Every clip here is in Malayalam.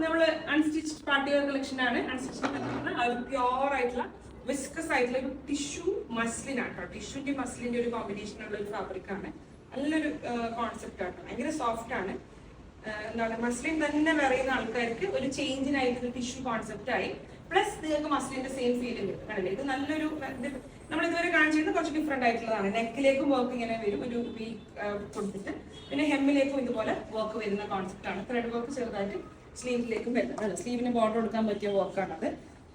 നമ്മൾ അൺസ്റ്റിച്ച്ഡ് പാർട്ടി വെയർ കളക്ഷൻ ആണ്. അൺസ്റ്റിച്ച്ഡ് പ്യോർ ആയിട്ടുള്ള വിസ്കസ് ആയിട്ടുള്ള ഒരു ടിഷ്യൂ മസ്ലിൻ ആണ് കേട്ടോ. ടിഷ്യൂന്റെ മസ്ലിന്റെ ഒരു കോമ്പിനേഷൻ ഉള്ള ഒരു ഫാബ്രിക് ആണ്. നല്ലൊരു കോൺസെപ്റ്റ് ആണ്, ഭയങ്കര സോഫ്റ്റ് ആണ്. എന്താണ് മസ്ലിൻ തന്നെ പറയുന്ന ആൾക്കാർക്ക് ഒരു ചേഞ്ചിനായിട്ട് ടിഷ്യൂ കോൺസെപ്റ്റ് ആയി. പ്ലസ് നിങ്ങൾക്ക് മസ്ലിന്റെ സെയിം ഫീലിംഗ് കിട്ടും. കണ്ടില്ലേ, ഇത് നല്ലൊരു നമ്മൾ ഇതുവരെ കാണിച്ചിരുന്നത് കുറച്ച് ഡിഫറെന്റ് ആയിട്ടുള്ളതാണ്. നെക്കിലേക്കും വർക്ക് ഇങ്ങനെ വരും, ഒരു വീക്ക് കൊടുത്തിട്ട്. പിന്നെ ഹെമ്മിലേക്കും ഇതുപോലെ വർക്ക് വരുന്ന കോൺസെപ്റ്റ് ആണ്. ത്രെഡ് വർക്ക് ചെറുതായിട്ട് സ്ലീവിലേക്കും വരുന്നത്. അല്ല, സ്ലീവിന് ബോർഡർ കൊടുക്കാൻ പറ്റിയ വർക്കാണത്.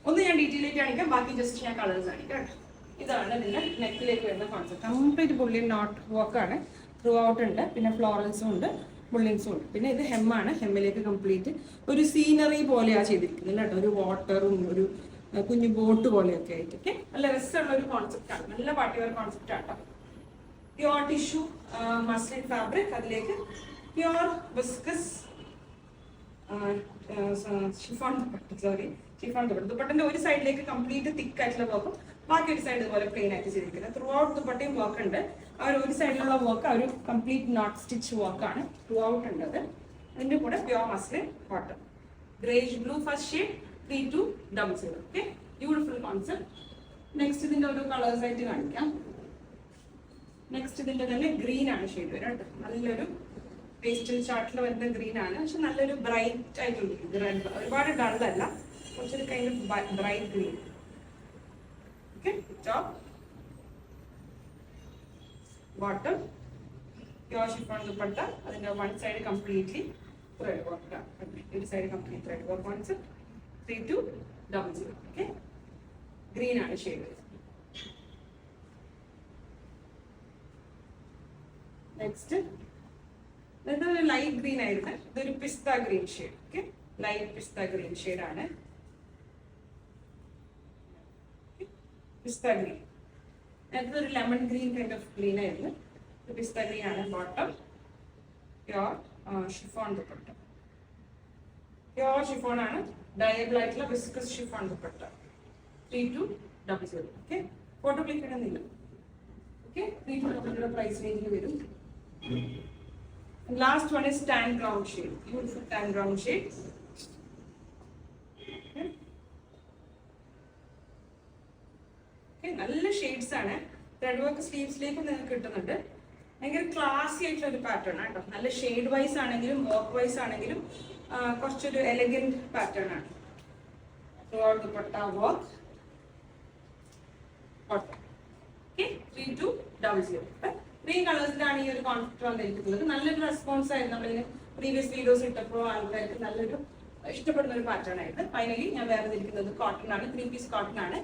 ഒന്ന് ഞാൻ ഡീറ്റെയിൽ ആയിട്ട് കാണിക്കാം, ബാക്കി ജസ്റ്റ് ഞാൻ കളേഴ്സ് കാണിക്കാം കേട്ടോ. ഇതാണ് ഇതിന്റെ നെക്കിലേക്ക് വരുന്ന കോൺസെപ്റ്റ്. കംപ്ലീറ്റ് ബുള്ളിയൻ നോട്ട് വർക്കാണ്, ത്രൂ ഔട്ട് ഉണ്ട്. പിന്നെ ഫ്ലോറൽസും ഉണ്ട്, ബുള്ളിൻസും ഉണ്ട്. പിന്നെ ഇത് ഹെമ്മാണ്. ഹെമ്മിലേക്ക് കംപ്ലീറ്റ് ഒരു സീനറി പോലെയാണ് ചെയ്തിരിക്കുന്നത് കേട്ടോ. ഒരു വാട്ടറും ഒരു കുഞ്ഞു ബോട്ട് പോലെയൊക്കെ ആയിട്ട്. ഓക്കെ, നല്ല രസമുള്ള ഒരു കോൺസെപ്റ്റ് ആണ്. നല്ല പാർട്ടി വെയർ കോൺസെപ്റ്റ് ആണ്. പ്യോർ ടിഷ്യൂ മസ്ലിൻ ഫാബ്രിക്, അതിലേക്ക് പ്യോർ വിസ്കസ് ഷിഫോൺ ദുപ്പട്ടന്റെ ഒരു സൈഡിലേക്ക് കംപ്ലീറ്റ് തിക്ക് ആയിട്ടുള്ള വർക്കും ബാക്കി ഒരു സൈഡ് ഇതുപോലെ പ്ലെയിൻ ആയിട്ട് ചെയ്തിരിക്കുന്നത്. ത്രൂ ഔട്ട് ദുപ്പട്ടയും വർക്ക് ഉണ്ട്. ആ ഒരു സൈഡിലുള്ള വർക്ക് ആ ഒരു കംപ്ലീറ്റ് നോട്ട് സ്റ്റിച്ച് വർക്കാണ് ത്രൂ ഔട്ട് ഉണ്ടത്. അതിന്റെ കൂടെ pure muslin cotton greyish blue first shade 3200. Okay, beautiful concept. Next ഇതിന്റെ ഒരു കളേഴ്സ് ആയിട്ട് കാണിക്കാം. നെക്സ്റ്റ് ഇതിന്റെ തന്നെ ഗ്രീൻ ആണ് ഷെയ്ഡ് വരും കേട്ടോ. നല്ലൊരു പേസ്റ്റൽ ചാർട്ടിൽ വരുന്ന ഗ്രീൻ ആണ്, പക്ഷെ നല്ലൊരു ബ്രൈറ്റ് ആയിട്ടുള്ള റെഡ്, ഒരുപാട് ഡൾ അല്ല, കുറച്ചൊരു kind of bright green. Okay, top bottom pure chiffon dupatta. അതിന്റെ one side completely thread work, ഒരു side complete thread work concept. 3200. Okay, green ആണ് ഷെയ്ഡ് വരുന്നത്. നെക്സ്റ്റ് ഇതൊരു ലൈറ്റ് ഗ്രീൻ ആയിരുന്നു. ഇതൊരു pista green shade. Okay, light pista green shade ആണ്. പിസ്ത ഗ്രീൻ. അടുത്തൊരു lemon green kind of green ആയിരുന്നു. പിസ്ത ഗ്രീൻ ആണ് bottom. Pure chiffon dupatta. Pure chiffon ആണ്, ഡയബിൾ ആയിട്ടുള്ള viscose chiffon dupatta. 3200. Okay, photo click ഇടുന്നില്ല. ഓക്കെ, 3200 പ്രൈസ് റേഞ്ചിൽ വരും. Last one is tan ground shade. Beautiful tan ground shade. Okay, നല്ല ഷെയ്ഡ്സ് ആണ്. ത്രെഡ് വർക്ക് സ്ലീവ്സിലേക്കും നിങ്ങൾക്ക് കിട്ടുന്നുണ്ട്. ഭയങ്കര ക്ലാസി ആയിട്ടുള്ള ഒരു പാറ്റേൺ ആണ് കേട്ടോ. നല്ല ഷെയ്ഡ് വൈസ് ആണെങ്കിലും വർക്ക് വൈസ് ആണെങ്കിലും കുറച്ചൊരു എലഗന്റ് പാറ്റേൺ ആണ്. ദുപ്പട്ട വർക്ക്. ഓക്കെ, 3200. ത്രീ കളേഴ്സിലാണ് ഈ ഒരു കോൺസെപ്റ്റ് വന്നിരിക്കുന്നത്. നല്ലൊരു റെസ്പോൺസ് ആയിരുന്നു. നമ്മളിതിന് പ്രീവിയസ് വീഡിയോസ് ഇട്ടപ്പോൾ ആൾക്കാർക്ക് നല്ലൊരു ഇഷ്ടപ്പെടുന്ന ഒരു പാറ്റേൺ ആയിരുന്നു. ഫൈനലി ഞാൻ വേർതിരിക്കുന്നത് കോട്ടൺ ആണ്, 3 പീസ് കോട്ടൺ ആണ്.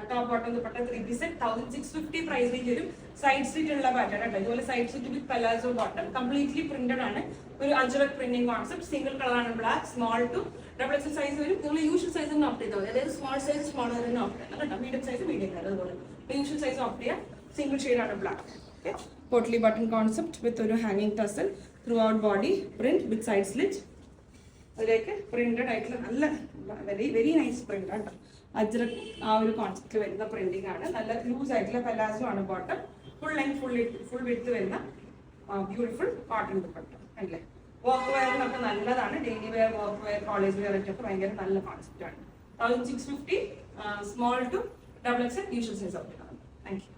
Top bottom dupatta 3 piece 1650 price range വരും. സൈഡ് സ്ലിറ്റ് ഉള്ള പാറ്റേൺ ആണ്. ഇതുപോലെ side slit with palazzo bottom, completely printed ആണ്. ഒരു ajrakh printing concept. Single colour ആണ്, black. Small to double XL size വരും. നിങ്ങൾ യൂഷ്വൽ സൈസ് ഒന്ന് ഓപ്റ്റ് ചെയ്താൽ മതി. അതായത് സ്മോൾ സൈസ് സ്മോൾ തന്നെ ഓപ്റ്റ് ചെയ്യണം കേട്ടോ. മീഡിയം സൈസ് മീഡിയം കളർ, അതുപോലെ യൂഷ്വൽ സൈസ് ഓപ്റ്റ് ചെയ്യാം. സിംഗിൾ ഷെയ്ഡ് ആണ്, black. Okay, potly button concept with a hanging tassel, throughout body print with side slit. അതിലേക്ക് പ്രിന്റഡ് ആയിട്ടുള്ള നല്ല വെരി നൈസ് പ്രിന്റ് ആണ്. അജ്രക് ആ ഒരു കോൺസെപ്റ്റ് വരുന്ന പ്രിന്റിംഗ് ആണ്. നല്ല ലൂസ് ആയിട്ടുള്ള പലാസോ ആണ് bottom. Full length full width വരുന്ന ബ്യൂട്ടിഫുൾ കോട്ടൺ ദുപ്പട്ട അല്ലേ. വർക്ക് വെയറിനൊക്കെ നല്ലതാണ്. Daily wear, work wear, college wear ഒക്കെ ഭയങ്കര നല്ല കോൺസെപ്റ്റ് ആണ്. 1650 small to double XL usual size opt ആണ്. Thank U.